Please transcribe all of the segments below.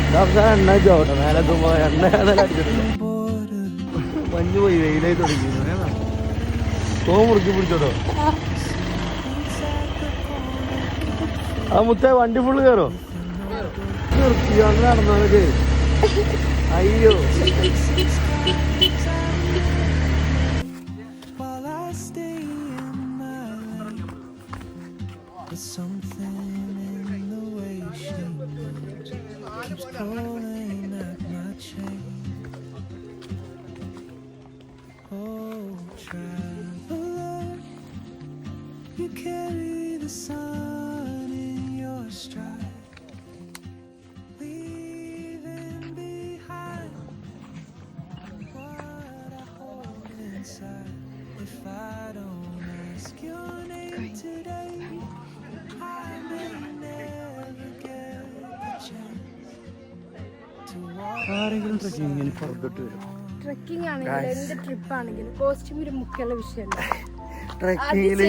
എണ്ണ ചോട്ടെ മേലെത്തുമ്പോ എണ്ണ അടിച്ചിട്ടില്ല. മഞ്ഞ് പോയി വെയിലായി തുടങ്ങി. തോ മുറുക്കി പിടിച്ചോട്ടോ. ആ മുത്തേ വണ്ടി ഫുള്ള് കയറോ? നിർത്തിയോണ്ട് നടന്നത്. അയ്യോ ആരെങ്കിലും ട്രക്കിങ്ങിന് പുറത്തോട്ട് വരും. ട്രക്കിംഗ് ആണെങ്കിലും എന്ത് ട്രിപ്പ് ആണെങ്കിലും കോസ്റ്റ്യൂമിൽ മുഖ്യമുള്ള വിഷയമല്ല. ട്രക്കിങ്ങില്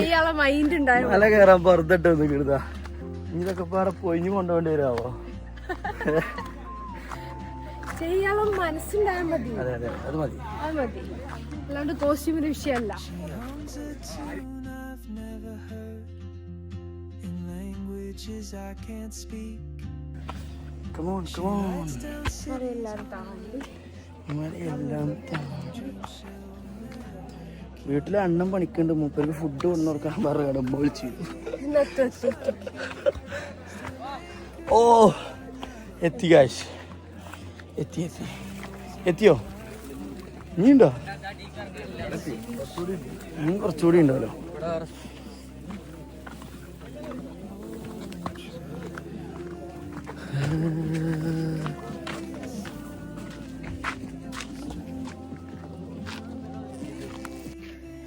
മല കയറാൻ പുറത്തിട്ട് ഒന്ന് കിടുതാ. ഇതൊക്കെ പാടെ പൊയിഞ്ഞു കൊണ്ടുപോണ്ടി വരാവോ? ചെയ്യാനുള്ള മനസ്സുണ്ടായാൽ മതി. അതെ അതെ അത് മതി, അത് മതി. അല്ലാണ്ട് കോസ്റ്റ്യൂമിന്റെ വിഷയമല്ല. വീട്ടിലെ അണ്ണം പണിക്കുണ്ട്. മൂപ്പർക്ക് ഫുഡ് കൊണ്ടുകൊടുക്കാൻ പറഞ്ഞു വിളിച്ചു. ഓ എത്തി കാശ്, എത്തി എത്തി എത്തിയോ? നീ ഉണ്ടോ? നീ കുറച്ചുകൂടി ഉണ്ടല്ലോ.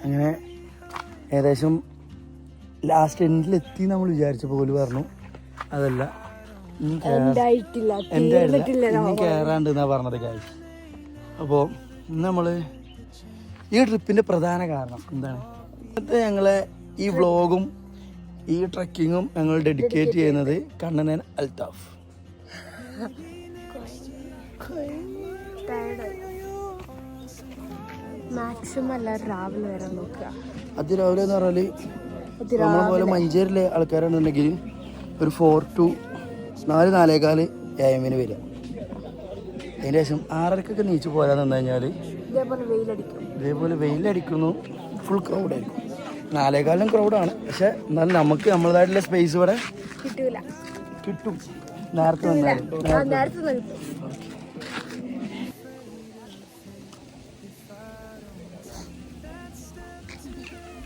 അങ്ങനെ ഏകദേശം ലാസ്റ്റ് എൻഡിലെത്തി നമ്മൾ വിചാരിച്ച പോലെ പറഞ്ഞു. അതല്ല, ഇനി കയറാണ്ട് എന്നാ പറഞ്ഞത് കാശ്. അപ്പോൾ ഇന്ന് നമ്മൾ ഈ ട്രിപ്പിൻ്റെ പ്രധാന കാരണം എന്താണ്? ഇന്നത്തെ ഞങ്ങളെ ഈ വ്ളോഗും ഈ ട്രക്കിങ്ങും ഞങ്ങൾ ഡെഡിക്കേറ്റ് ചെയ്യുന്നത് കണ്ണനൻ അൽത്താഫ്. മാക്സിമം എല്ലാവരും രാവിലെ വരാൻ നോക്കുക. അതിരാവിലെ എന്ന് പറഞ്ഞാൽ നമ്മളെ പോലെ മഞ്ചേരിയിലെ ആൾക്കാരാണെന്നുണ്ടെങ്കിൽ ഒരു 4 to 4-4:15 AM വരിക. അതിന് ശേഷം 6:30 നീച്ച് പോരാന്ന് പറഞ്ഞു കഴിഞ്ഞാൽ ഇതേപോലെ വെയിലടിക്കുന്നു. ഫുൾ ക്രൗഡായിരിക്കും. 4:15 ക്രൗഡാണ്. പക്ഷെ എന്നാലും നമുക്ക് നമ്മളതായിട്ടുള്ള സ്പേസ് ഇവിടെ കിട്ടും. നേരത്തെ വന്നാലും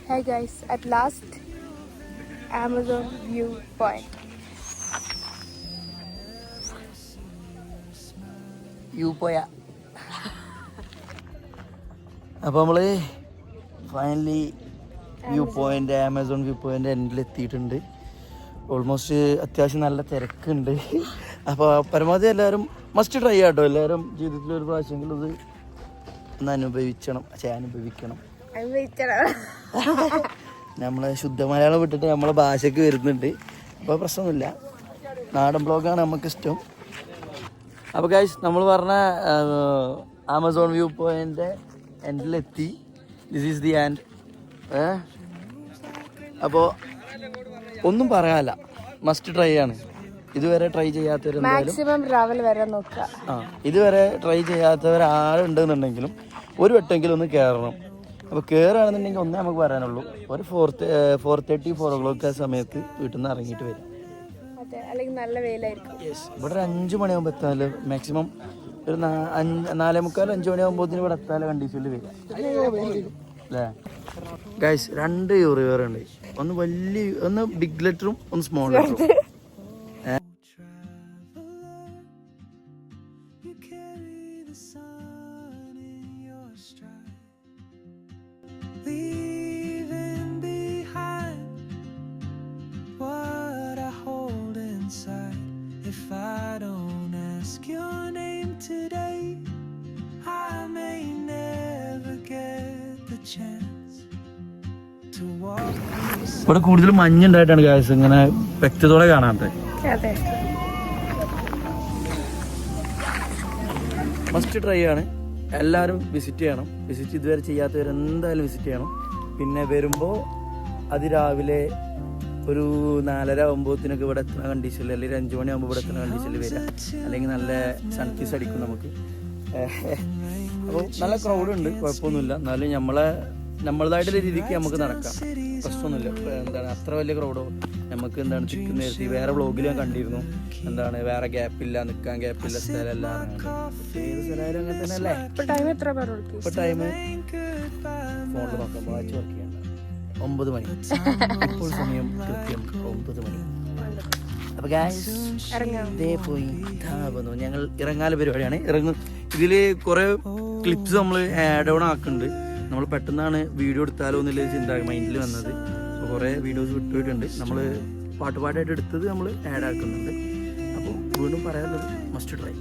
Hi guys, at last Amazon viewpoint. അപ്പോൾ നമ്മൾ ഫൈനലി ആമസോൺ വ്യൂ പോയിന്റ് എൻഡിലെത്തിയിട്ടുണ്ട്. ഓൾമോസ്റ്റ് അത്യാവശ്യം നല്ല തിരക്കുണ്ട്. അപ്പോൾ പരമാവധി എല്ലാവരും മസ്റ്റ് ട്രൈ ആട്ടോ. എല്ലാവരും ജീവിതത്തിൽ ഒരു പ്രാവശ്യമെങ്കിലും ഇത് ഒന്ന് അനുഭവിക്കണം. നമ്മളെ ശുദ്ധ മലയാളം വിട്ടിട്ട് നമ്മളെ ഭാഷയ്ക്ക് വരുന്നുണ്ട്. അപ്പോൾ പ്രശ്നമൊന്നുമില്ല. നാടൻ ബ്ലോഗാണ് നമുക്കിഷ്ടം. അപ്പോൾ ഗൈസ്, നമ്മൾ പറഞ്ഞ ആമസോൺ വ്യൂ പോയിന്റ് എൻഡിലെത്തി. This is the end. അപ്പോൾ ഒന്നും പറയാനില്ല, മസ്റ്റ് ട്രൈ ആണ്. ഇതുവരെ ട്രൈ ചെയ്യാത്തവരെന്തായാലും ഇതുവരെ ട്രൈ ചെയ്യാത്തവരാളുണ്ടെന്നുണ്ടെങ്കിലും ഒരു വട്ടെങ്കിലും ഒന്ന് കയറണം. അപ്പോൾ കയറുകയാണെന്നുണ്ടെങ്കിൽ ഒന്നേ നമുക്ക് പറയാനുള്ളൂ, ഒരു 4:30 4 o'clock ആ സമയത്ത് വീട്ടിൽ നിന്ന് ഇറങ്ങിയിട്ട് വരും. യെസ്, ഇവിടെ ഒരു 5 മണിയാകുമ്പോൾ എത്താമല്ലോ. മാക്സിമം ഒരു 4:45 5 മണിയാകുമ്പോഴത്തേന് ഇവിടെ എത്താമല്ലോ കണ്ടീഷനിൽ വരിക അല്ലേ ഗൈസ്. 2 യൂറിയർ ഉണ്ട്. ഒന്ന് ബിഗ് ലെറ്ററും ഒന്ന് സ്മോൾ ലെറ്ററും. ഇവിടെ കൂടുതൽ മഞ്ഞുണ്ടായിട്ടാണ് ഗൈസ് ഇങ്ങനെ വ്യക്തതയോടെ കാണാത്തത്. മസ്റ്റ് ട്രൈ ആണ്. എല്ലാവരും വിസിറ്റ് ചെയ്യണം. വിസിറ്റ് ഇതുവരെ ചെയ്യാത്തവർ എന്തായാലും വിസിറ്റ് ചെയ്യണം. പിന്നെ വരുമ്പോൾ അതിരാവിലെ ഒരു 4:30 ആകുമ്പോഴത്തേനൊക്കെ ഇവിടെ എത്തുന്ന കണ്ടീഷനിൽ, അല്ലെങ്കിൽ 5 മണിയാകുമ്പോൾ ഇവിടെ എത്തുന്ന കണ്ടീഷനിൽ വരിക. അല്ലെങ്കിൽ നല്ല സൺഫീസ് അടിക്കും നമുക്ക്. അപ്പോൾ നല്ല ക്രൗഡുണ്ട്, കുഴപ്പമൊന്നുമില്ല. എന്നാലും നമ്മളതായിട്ടുള്ള രീതിക്ക് നമുക്ക് നടക്കാം, പ്രശ്നമൊന്നുമില്ല. എന്താണ് അത്ര വലിയ ക്രൗഡോ നമുക്ക് എന്താണ് ചുറ്റും നേരത്തെ വേറെ വ്ളോഗിൽ ഞാൻ കണ്ടിരുന്നു. എന്താണ് വേറെ ഗ്യാപ്പില്ല, നിൽക്കാൻ ഗ്യാപ്പില്ല, സ്ഥലമല്ല. ഏത് സ്ഥലമായാലും അങ്ങനെ തന്നെ അല്ലേ. ഇപ്പൊ ടൈം എത്ര പറഞ്ഞു? ഇപ്പൊ ടൈം ഫോണിൽ നോക്കാം, വാച്ച് വർക്ക് ചെയ്യണ്ട. 9 മണി. ഇപ്പോൾ സമയം കൃത്യം 9 മണി. അപ്പൊ ഇതേ പോയി വന്നു. ഞങ്ങൾ ഇറങ്ങാല പരിപാടിയാണ്. ഇതിൽ കുറെ ക്ലിപ്സ് നമ്മൾ ആഡ് ഓൺ ആക്കുന്നുണ്ട്. നമ്മൾ പെട്ടെന്നാണ് വീഡിയോ എടുത്താലോ എന്നുള്ള ചിന്ത മൈൻഡിൽ വന്നത്. അപ്പോൾ കുറേ വീഡിയോസ് വിട്ടുപോയിട്ടുണ്ട്. നമ്മൾ പാട്ടുപാട്ടായിട്ട് എടുത്തത് നമ്മൾ ആഡ് ആക്കുന്നുണ്ട്. അപ്പോൾ വീണ്ടും പറയാനുള്ളത് മസ്റ്റ് ട്രൈ.